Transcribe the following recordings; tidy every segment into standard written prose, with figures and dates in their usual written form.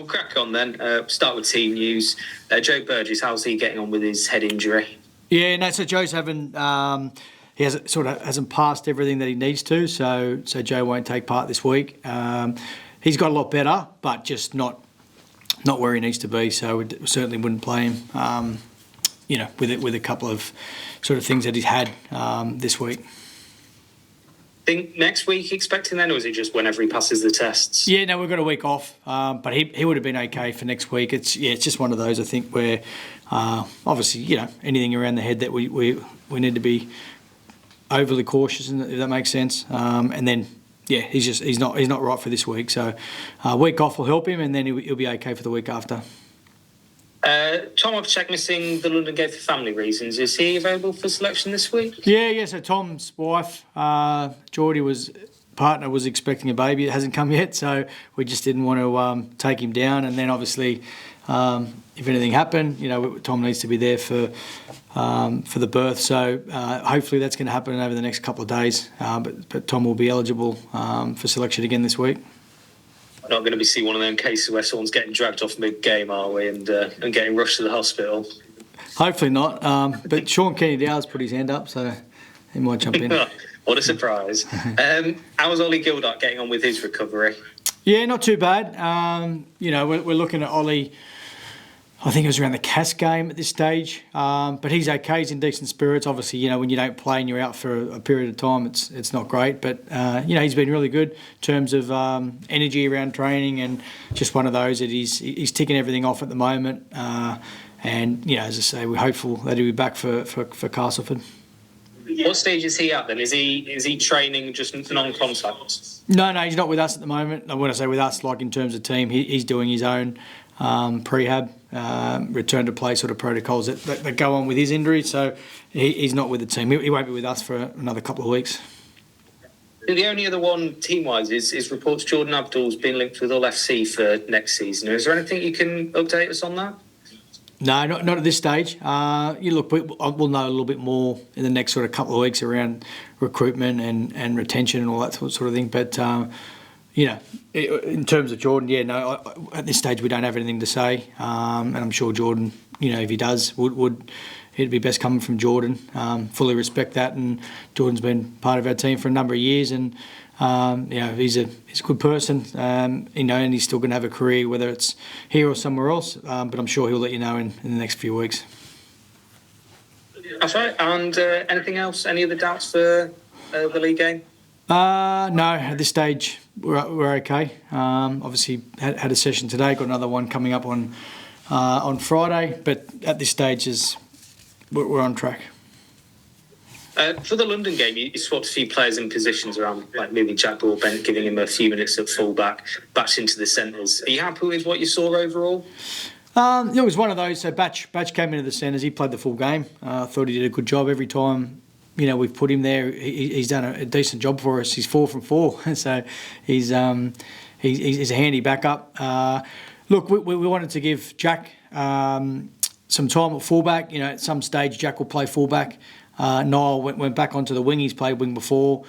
we'll crack on then. Start with team news. Joe Burgess, how's he getting on with his head injury? Yeah, no. So Joe's hasn't passed everything that he needs to. So Joe won't take part this week. He's got a lot better, but just not where he needs to be. So we certainly wouldn't play him. With a couple of sort of things that he's had this week. Think next week expecting then, or is it just whenever he passes the tests? Yeah, no, we've got a week off, but he would have been okay for next week. It's just one of those, I think, where obviously anything around the head that we need to be overly cautious, if that makes sense. And then he's not right for this week. So week off will help him, and then he'll be okay for the week after. Tom Opchak missing the London game for family reasons. Is he available for selection this week? Yeah. So Tom's wife, Geordie, partner was expecting a baby. It hasn't come yet, so we just didn't want to take him down. And then obviously, if anything happened, Tom needs to be there for the birth. So hopefully that's going to happen over the next couple of days. But Tom will be eligible for selection again this week. Not going to be see one of them cases where someone's getting dragged off mid-game, are we, and getting rushed to the hospital? Hopefully not. But Sean Kenny-Dow's put his hand up, so he might jump in. What a surprise. How's Ollie Gildart getting on with his recovery? Yeah, not too bad. We're looking at Ollie. I think it was around the Cass game at this stage, but he's okay. He's in decent spirits. Obviously, when you don't play and you're out for a period of time, it's not great. But he's been really good in terms of energy around training, and just one of those that he's ticking everything off at the moment. And as I say, we're hopeful that he'll be back for Castleford. What stage is he at then? Is he training just non-contact? No, he's not with us at the moment. When I say with us, like in terms of team, he's doing his own prehab, return to play sort of protocols that go on with his injury. So he's not with the team. He won't be with us for another couple of weeks. The only other one team-wise is reports Jordan Abdul's been linked with Hull FC for next season. Is there anything you can update us on that? No, not at this stage. We'll know a little bit more in the next sort of couple of weeks around recruitment and retention and all that sort of thing. But in terms of Jordan, at this stage we don't have anything to say. And I'm sure Jordan, if he does, it'd be best coming from Jordan. Fully respect that, and Jordan's been part of our team for a number of years, and he's a good person. And he's still going to have a career, whether it's here or somewhere else. But I'm sure he'll let you know in the next few weeks. That's right. And anything else? Any other doubts for the league game? No, at this stage we're okay. Obviously had a session today. Got another one coming up on Friday. But at this stage we're on track. For the London game, you swapped a few players in positions around, like maybe Jack Broadbent, giving him a few minutes at full-back, back into the centres. Are you happy with what you saw overall? It was one of those. So Batch came into the centres. He played the full game. I thought he did a good job every time. We've put him there. He's done a decent job for us. He's 4 from 4, so he's a handy backup. Look, we wanted to give Jack some time at fullback. At some stage Jack will play fullback. Nile went back onto the wing. He's played wing before.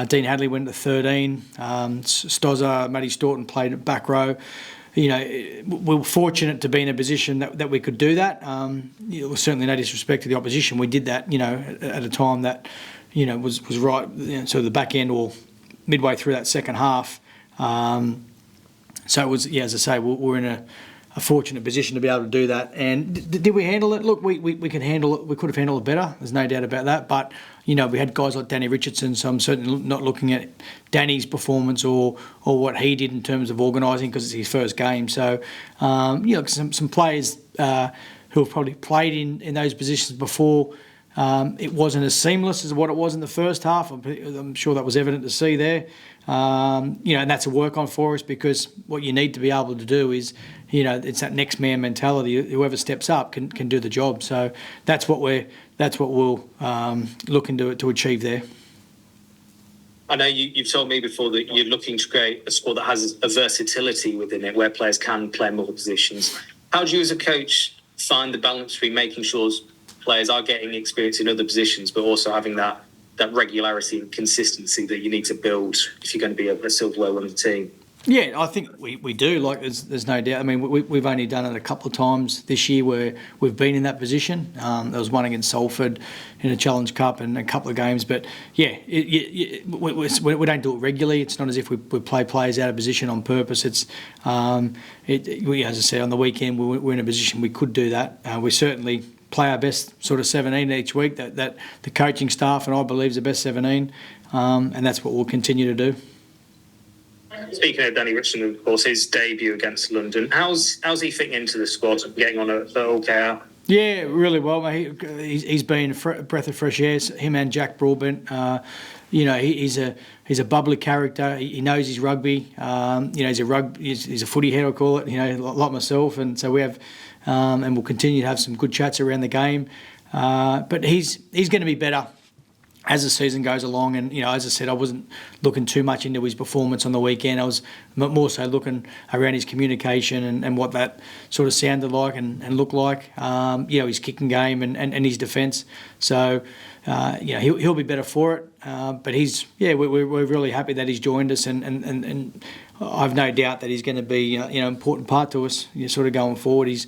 Dean Hadley went to 13. Stozza, Matty Staunton played at back row. We were fortunate to be in a position that we could do that. Certainly no disrespect to the opposition. We did that, at a time that, was right. So the back end or midway through that second half. So it was, as I say, we're in a fortunate position to be able to do that. And did we handle it? Look, we could handle it. We could have handled it better. There's no doubt about that. But we had guys like Danny Richardson, so I'm certainly not looking at Danny's performance or what he did in terms of organising, because it's his first game. So some players who have probably played in those positions before. It wasn't as seamless as what it was in the first half. I'm sure that was evident to see there. And that's a work on for us, because what you need to be able to do is, it's that next man mentality. Whoever steps up can do the job. So that's what we'll looking to achieve there. I know you've told me before that you're looking to create a squad that has a versatility within it, where players can play multiple positions. How do you, as a coach, find the balance between making sure players are getting experience in other positions, but also having that regularity and consistency that you need to build if you're going to be a silverware winning team? Yeah, I think we do. Like, there's no doubt. I mean, we've only done it a couple of times this year where we've been in that position. There was one against Salford in a Challenge Cup and a couple of games. But, yeah, we don't do it regularly. It's not as if we play players out of position on purpose. It's, as I said, on the weekend we're in a position we could do that. We certainly play our best sort of 17 each week, that the coaching staff and I believe is the best 17, and that's what we'll continue to do. Speaking of Danny Richardson, of course, his debut against London, how's he fitting into the squad, getting on at OKR? Yeah, really well. He's been a breath of fresh air. Him and Jack Broadbent. He's a bubbly character. He knows his rugby. He's a footy head, I call it. Like myself, and so we have, and we'll continue to have some good chats around the game. But he's going to be better as the season goes along. And, as I said, I wasn't looking too much into his performance on the weekend. I was more so looking around his communication and what that sort of sounded like and looked like, his kicking game and his defence. So, he'll be better for it. But we're really happy that he's joined us, and I've no doubt that he's going to be an important part to us. Sort of going forward, he's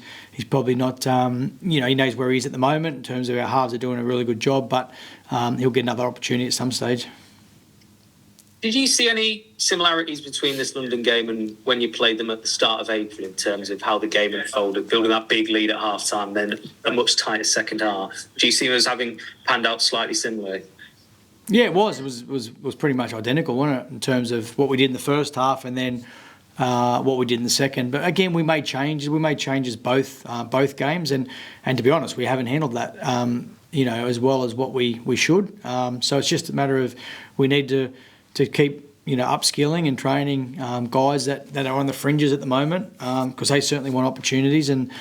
probably not. He knows where he is at the moment in terms of our halves are doing a really good job, but he'll get another opportunity at some stage. Did you see any similarities between this London game and when you played them at the start of April in terms of how the game unfolded, building that big lead at half time, then a much tighter second half? Do you see them as having panned out slightly similarly? Yeah, it was. It was pretty much identical, wasn't it, in terms of what we did in the first half and then what we did in the second. But again, we made changes. We made changes both games, and to be honest, we haven't handled that as well as what we should. So it's just a matter of we need to keep upskilling and training guys that are on the fringes at the moment, because they certainly want opportunities. And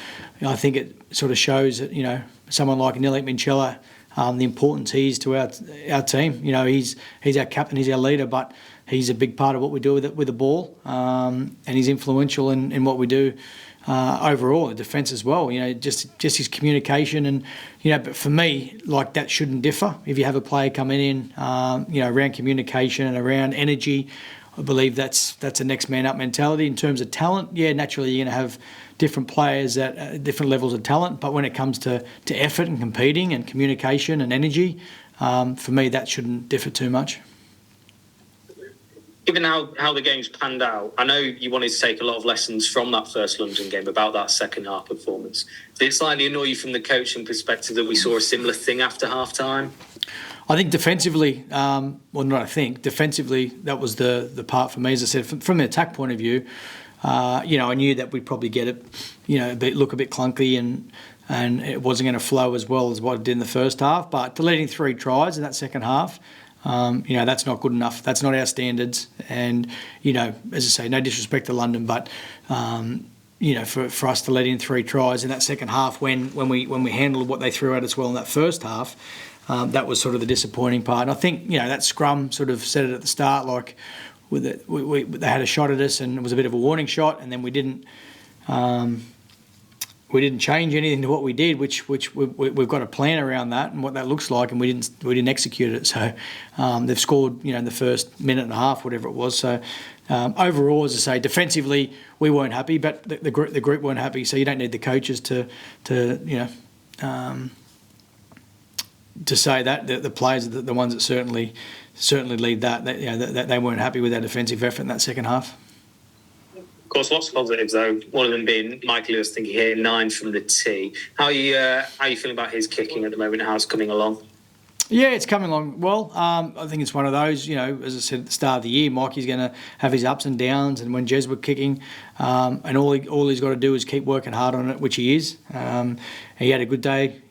I think it sort of shows that someone like Nile Evalds, the importance he is to our team. He's our captain, he's our leader, but he's a big part of what we do with the ball, and he's influential in what we do overall, the defence as well. Just his communication, and but for me, like, that shouldn't differ. If you have a player coming in, around communication and around energy, I believe that's a next man up mentality. In terms of talent, yeah, naturally you're going to have different players at different levels of talent, but when it comes to effort and competing and communication and energy, for me that shouldn't differ too much. Given how the game's panned out, I know you wanted to take a lot of lessons from that first London game about that second half performance. Did it slightly annoy you from the coaching perspective that we saw a similar thing after half time? I think defensively, defensively, that was the part for me. As I said, from the attack point of view, I knew that we'd probably get it, look a bit clunky, and it wasn't going to flow as well as what it did in the first half. But deleting 3 tries in that second half, that's not good enough. That's not our standards. And, as I say, no disrespect to London, but, for us to let in 3 tries in that second half when we handled what they threw at us well in that first half, that was sort of the disappointing part. And I think, that scrum sort of said it at the start, like, with it, they had a shot at us and it was a bit of a warning shot, and then we didn't change anything to what we did, which we've got a plan around that and what that looks like, and we didn't execute it. So they've scored in the first minute and a half, whatever it was. So overall, as I say, defensively we weren't happy, but the group weren't happy. So you don't need the coaches to say that the players are the ones that certainly lead that they weren't happy with our defensive effort in that second half. Of course, lots of positives though. One of them being Mikey Lewis, thinking here 9 from the tee. How are you feeling about his kicking at the moment? How's it coming along? Yeah, it's coming along well. I think it's one of those, as I said at the start of the year, Mikey's going to have his ups and downs, and when Jez were kicking, and all he's got to do is keep working hard on it, which he is. He had a good day,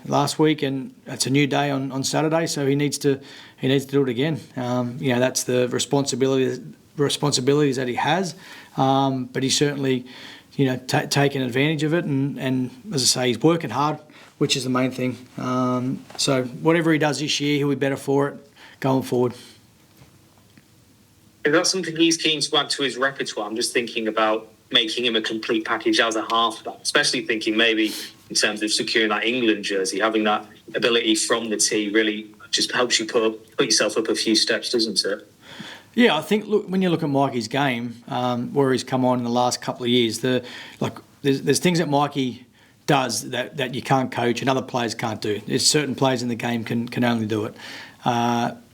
last week, and it's a new day on Saturday, so he needs to do it again. That's the responsibilities that he has, but he's certainly, taking advantage of it, and as I say, he's working hard, which is the main thing. So whatever he does this year, he'll be better for it going forward. Is that something he's keen to add to his repertoire? I'm just thinking about making him a complete package as a halfback, especially thinking maybe in terms of securing that England jersey, having that ability from the tee really just helps you put yourself up a few steps, doesn't it? Yeah, I think when you look at Mikey's game, where he's come on in the last couple of years, there's things that Mikey does that you can't coach and other players can't do. There's certain players in the game can only do it.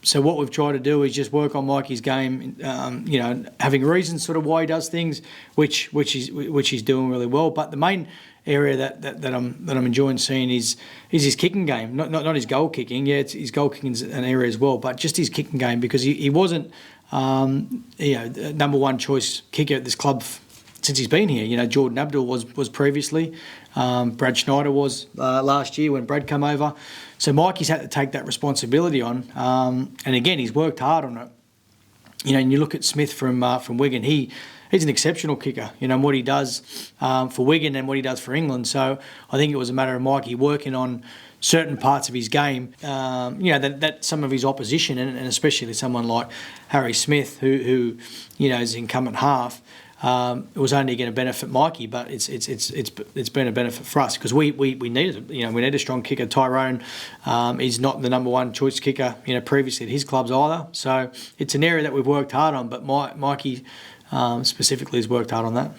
So what we've tried to do is just work on Mikey's game, having reasons sort of why he does things, which he's doing really well. But the main area that I'm enjoying seeing is his kicking game, not his goal kicking. Yeah, his goal kicking is an area as well, but just his kicking game, because he wasn't number one choice kicker at this club since he's been here. Jordan Abdul was previously. Brad Schneider was last year when Brad came over. So Mikey's had to take that responsibility on. And again, he's worked hard on it. And you look at Smith from Wigan, he's an exceptional kicker, and what he does for Wigan and what he does for England. So I think it was a matter of Mikey working on certain parts of his game, that some of his opposition, and especially someone like Harry Smith, who is incumbent half, it was only going to benefit Mikey, but it's been a benefit for us because we needed it. We need a strong kicker. Tyrone is not the number one choice kicker, previously at his clubs either. So it's an area that we've worked hard on, but Mikey specifically has worked hard on that.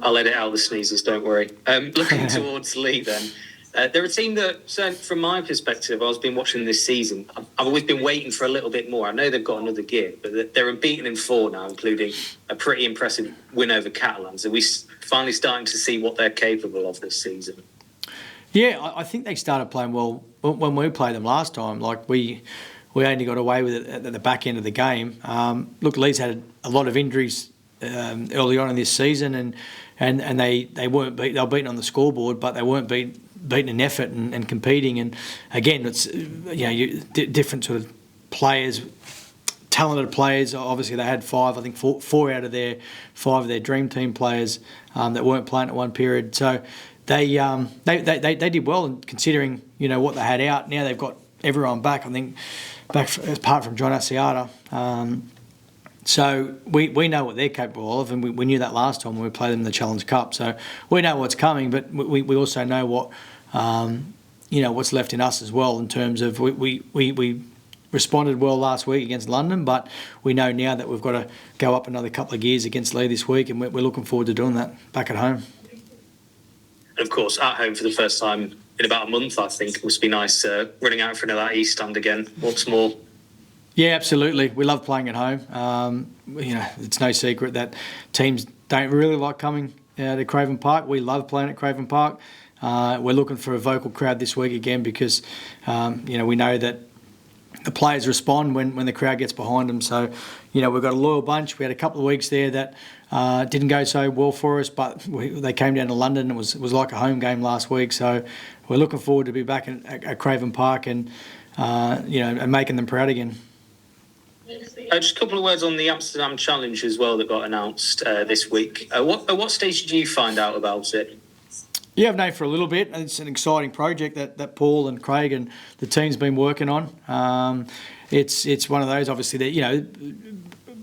I'll edit out the sneezes, don't worry. Looking towards Leigh then. They're a team that, so from my perspective, I've been watching this season. I've always been waiting for a little bit more. I know they've got another gear, but they're unbeaten in 4 now, including a pretty impressive win over Catalans. Are we finally starting to see what they're capable of this season? Yeah, I think they started playing well when we played them last time. Like we only got away with it at the back end of the game. Look, Leigh's had a lot of injuries early on in this season, and they weren't beat. They were beaten on the scoreboard, but they weren't beaten in effort and competing. And again, it's different sort of players, talented players. Obviously, they had 5. I think four out of their 5 of their dream team players that weren't playing at one period. So they did well, and considering what they had out. Now they've got everyone back. I think apart from John Asiata. So we know what they're capable of, and we knew that last time when we played them in the Challenge Cup. So we know what's coming, but we also know what what's left in us as well, in terms of we responded well last week against London, but we know now that we've got to go up another couple of gears against Leigh this week, and we're looking forward to doing that back at home. And of course, at home for the first time in about a month, I think. It must be nice running out in front of that East Stand again once more. Yeah, absolutely. We love playing at home. It's no secret that teams don't really like coming to Craven Park. We love playing at Craven Park. We're looking for a vocal crowd this week again because, we know that the players respond when the crowd gets behind them. So, we've got a loyal bunch. We had a couple of weeks there that didn't go so well for us, but they came down to London. It was like a home game last week. So we're looking forward to be back at Craven Park and making them proud again. Just a couple of words on the Amsterdam Challenge as well that got announced this week. At what stage did you find out about it? Yeah, I've known for a little bit. It's an exciting project that Paul and Craig and the team's been working on. It's one of those, obviously, that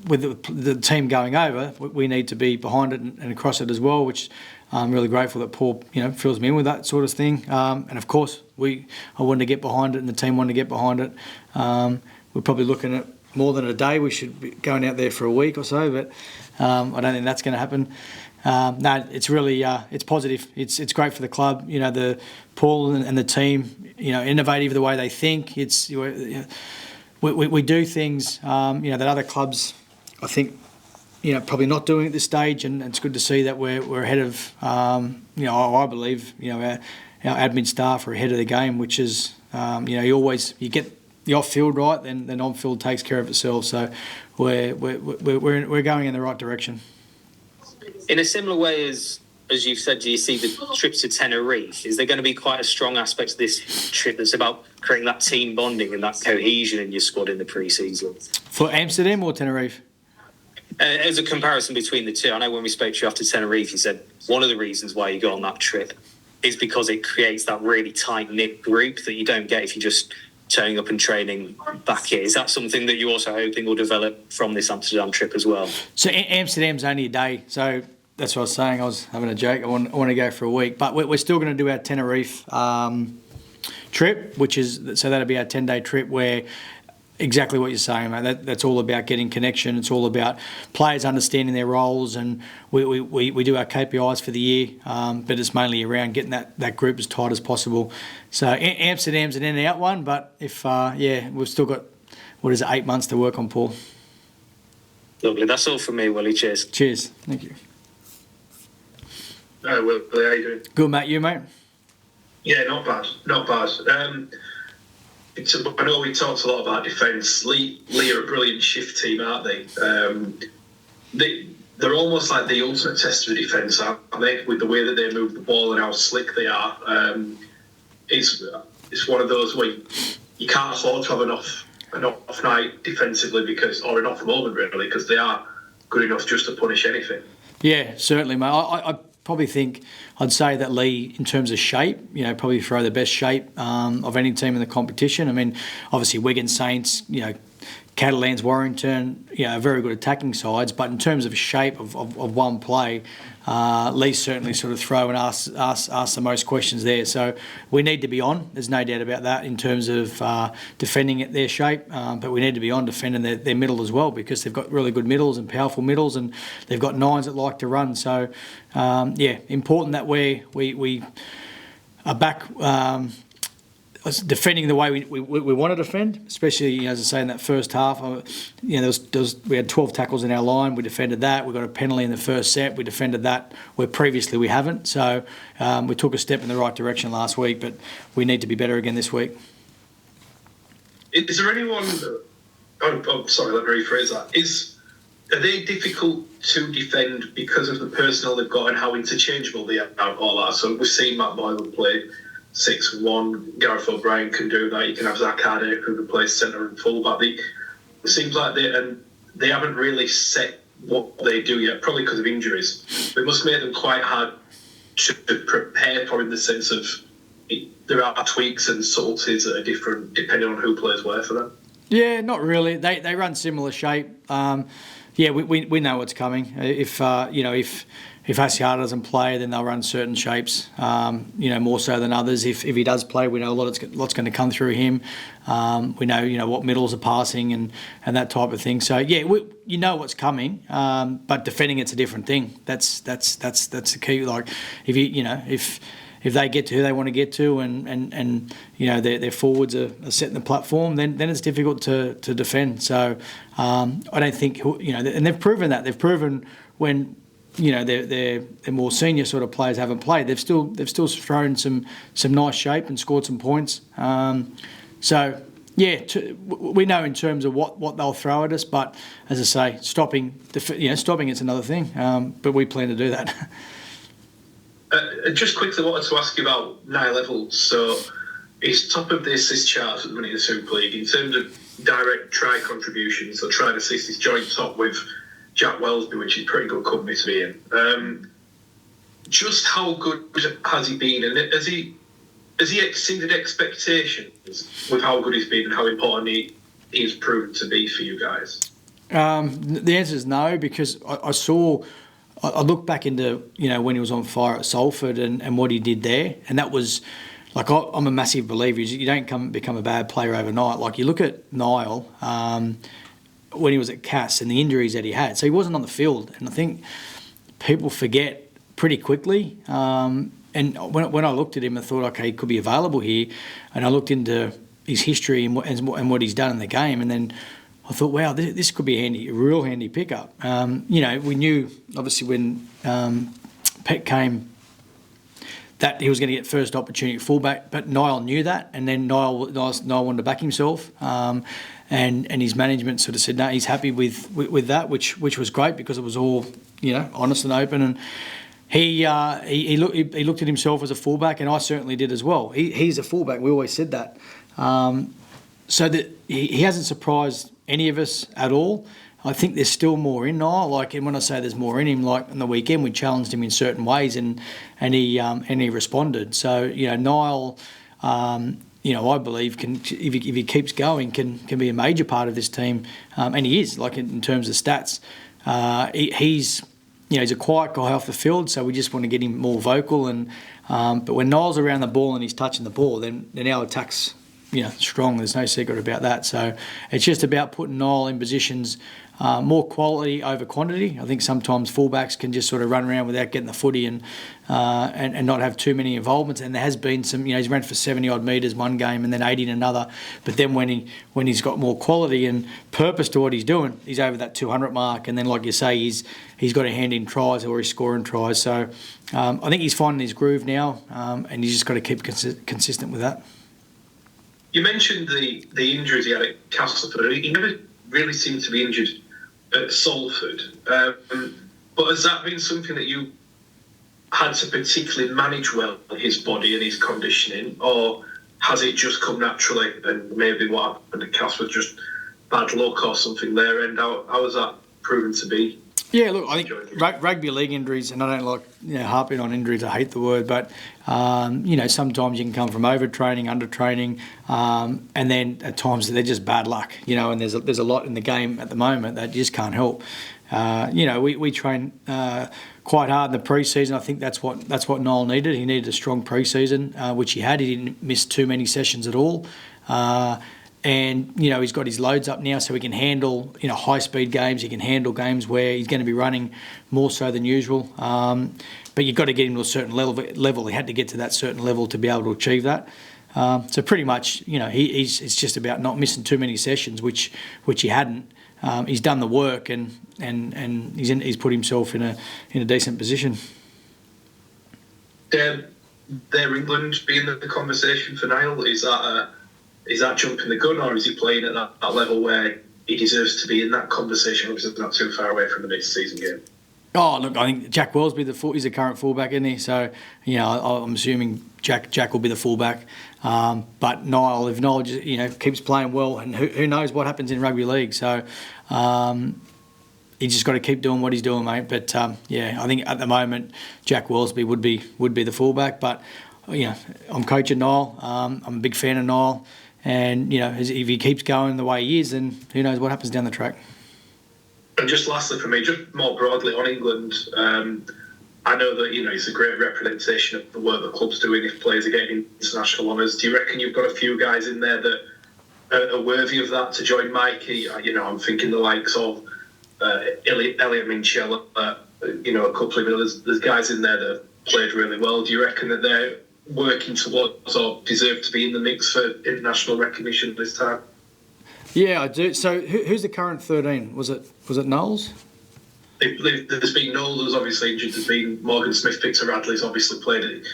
with the team going over, we need to be behind it and across it as well, which I'm really grateful that Paul fills me in with that sort of thing. And of course, I wanted to get behind it, and the team wanted to get behind it. We're probably looking at more than a day. We should be going out there for a week or so, but I don't think that's going to happen. No, it's really it's positive. It's great for the club. The Paul and the team. Innovative the way they think. We do things that other clubs, I think, probably not doing at this stage, and it's good to see that we're ahead of. I believe our admin staff are ahead of the game, which is you get the off-field right, then on-field takes care of itself. So we're going in the right direction. In a similar way as you've said, do you see the trip to Tenerife? Is there going to be quite a strong aspect of this trip that's about creating that team bonding and that cohesion in your squad in the pre-season? For Amsterdam or Tenerife? As a comparison between the two, I know when we spoke to you after Tenerife, you said one of the reasons why you go on that trip is because it creates that really tight-knit group that you don't get if you just turning up and training back here. Is that something that you're also hoping will develop from this Amsterdam trip as well? So Amsterdam's only a day, so that's what I was saying. I was having a joke. I want to go for a week, but we're still going to do our Tenerife trip, so that'll be our 10-day trip where Exactly what you're saying, mate. That's all about getting connection. It's all about players understanding their roles, and we do our KPIs for the year, but it's mainly around getting that group as tight as possible. So Amsterdam's an in and out one, but if we've still got 8 months to work on, Paul. Lovely. That's all from me, Willie. Cheers. Cheers. Thank you. Willie, how you doing? Good, mate. You, mate? Yeah, not bad. I know we talked a lot about defence. Leigh are a brilliant shift team, aren't they? They're almost like the ultimate test of defence, aren't they? With the way that they move the ball and how slick they are. It's one of those where you can't afford to have an off night defensively or an off moment really, because they are good enough just to punish anything. Yeah, certainly, mate. I probably think I'd say that Leigh, in terms of shape, probably throw the best shape of any team in the competition. I mean, obviously Wigan, Saints, Catalans, Warrington, very good attacking sides. But in terms of shape of one play, Leigh certainly sort of throw and ask the most questions there. So we need to be on. There's no doubt about that in terms of defending at their shape. But we need to be on defending their middle as well, because they've got really good middles and powerful middles, and they've got nines that like to run. So important that we are back. Defending the way we want to defend, especially as I say in that first half. We had 12 tackles in our line. We defended that. We got a penalty in the first set. We defended that where previously we haven't. So we took a step in the right direction last week, but we need to be better again this week. Is there anyone? Oh, sorry, let me rephrase that. Are they difficult to defend because of the personnel they've got and how interchangeable they are? All that. So we've seen Matt Boyle play 6-1. Gareth O'Brien can do that. You can have Zach Harder who can play centre and fullback. It seems like they haven't really set what they do yet, probably because of injuries. It must make them quite hard to prepare for, in the sense of there are tweaks and subtleties that are different depending on who plays where for them. Yeah, not really. They run similar shape. We know what's coming. If Asiata doesn't play, then they'll run certain shapes, more so than others. If he does play, we know lot's going to come through him. We know, what middles are passing and that type of thing. So you know what's coming, but defending it's a different thing. That's the key. Like if they get to who they want to get to, and their forwards are setting the platform, then it's difficult to defend. So I don't think and they've proven that. They've proven when their more senior sort of players haven't played, they've still thrown some nice shape and scored some points. We know in terms of what they'll throw at us, but as I say, stopping it's another thing. But we plan to do that. Just quickly, wanted to ask you about Nile Evalds. So he's top of the assist charts at the minute in the Super League in terms of direct try contributions. So try and assist, he's joint top with Jack Wellsby, which is pretty good company to be in. Just how good has he been, and has he exceeded expectations with how good he's been and how important he's proven to be for you guys? The answer is no, because I looked back into when he was on fire at Salford and what he did there, and that was like I'm a massive believer. You don't become a bad player overnight. Like you look at Nile. When he was at Cass and the injuries that he had. So he wasn't on the field. And I think people forget pretty quickly. And when I looked at him, I thought, okay, he could be available here. And I looked into his history and what he's done in the game. And then I thought, wow, this could be a real handy pickup. We knew, obviously, when Pet came, that he was going to get first opportunity at fullback. But Nile knew that. And then Nile wanted to back himself. And his management sort of said, no, he's happy with that, which was great because it was all, honest and open. And he looked at himself as a fullback, and I certainly did as well. He's a fullback. We always said that. So that he hasn't surprised any of us at all. I think there's still more in Nile. And when I say there's more in him, like on the weekend we challenged him in certain ways, and he responded. So Nile. I believe if he keeps going, can be a major part of this team, and he is. Like in terms of stats, he's a quiet guy off the field, so we just want to get him more vocal. And but when Niall's around the ball and he's touching the ball, then our attacks strong. There's no secret about that. So it's just about putting Nile in positions, more quality over quantity. I think sometimes fullbacks can just sort of run around without getting the footy and not have too many involvements. And there has been some, he's ran for 70 odd metres one game and then 80 in another. But then when he's got more quality and purpose to what he's doing, he's over that 200 mark. And then, like you say, he's got a hand in tries or he's scoring tries. So I think he's finding his groove now, and he's just got to keep consistent with that. You mentioned the injuries he had at Castleford. He never really seemed to be injured at Salford. But has that been something that you had to particularly manage well, his body and his conditioning, or has it just come naturally and maybe what happened at Castleford just bad luck or something there? And how has that proven to be? Yeah, look, I think rugby league injuries, and I don't like harping on injuries, I hate the word, but sometimes you can come from overtraining, undertraining, and then at times they're just bad luck, and there's a lot in the game at the moment that you just can't help. We train quite hard in the pre-season. I think that's what Nile needed. He needed a strong pre-season, which he had. He didn't miss too many sessions at all. And, he's got his loads up now so he can handle, high-speed games. He can handle games where he's going to be running more so than usual. But you've got to get him to a certain level. He had to get to that certain level to be able to achieve that. So pretty much, it's just about not missing too many sessions, which he hadn't. He's done the work and he's put himself in a decent position. There, England being the conversation for Nile, is that jumping the gun, or is he playing at that level where he deserves to be in that conversation, or is it not too far away from the mid-season game? Oh, look, I think Jack Wellsby, he's the current fullback, isn't he? So, I'm assuming Jack will be the fullback. But Nile, if Nile just, keeps playing well, and who knows what happens in rugby league. So, he's just got to keep doing what he's doing, mate. But, I think at the moment, Jack Wellsby would be the fullback. But, I'm coaching Nile. I'm a big fan of Nile. And, if he keeps going the way he is, then who knows what happens down the track. And just lastly for me, just more broadly on England, I know that, it's a great representation of the work the club's doing if players are getting international honours. Do you reckon you've got a few guys in there that are worthy of that to join Mikey? I'm thinking the likes of Elliot Minchella, a couple of others. There's guys in there that have played really well. Do you reckon that they're working towards or deserve to be in the mix for international recognition this time? Yeah, I do. So who's the current 13? Was it Knowles? There's been Knowles who's obviously injured. There's been Morgan Smith, Victor Radley's obviously played it.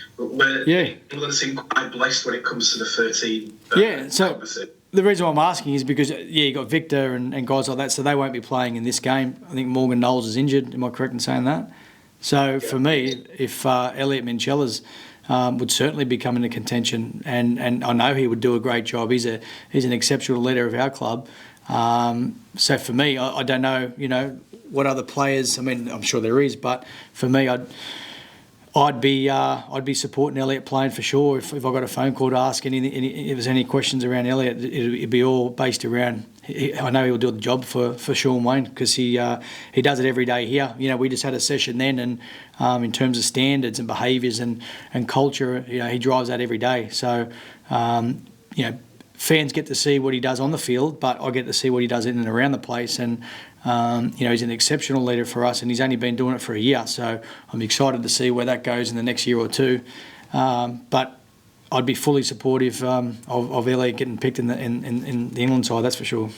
England seem quite blessed when it comes to the 13. So the reason why I'm asking is because you got Victor and guys like that, so they won't be playing in this game. I think Morgan Knowles is injured. Am I correct in saying that? So for me, if Elliot Minchella's would certainly be coming into contention, and I know he would do a great job. He's an exceptional leader of our club. So for me, I don't know, what other players. I mean, I'm sure there is, but for me, I'd be supporting Elliot playing for sure. If I got a phone call to ask if there's any questions around Elliot, it'd be all based around. I know he'll do the job for Sean Wayne because he does it every day here. We just had a session then, and in terms of standards and behaviours and culture, he drives that every day. So, fans get to see what he does on the field, but I get to see what he does in and around the place. And he's an exceptional leader for us, and he's only been doing it for a year. So I'm excited to see where that goes in the next year or two. But I'd be fully supportive of Elliot getting picked in the England side, that's for sure.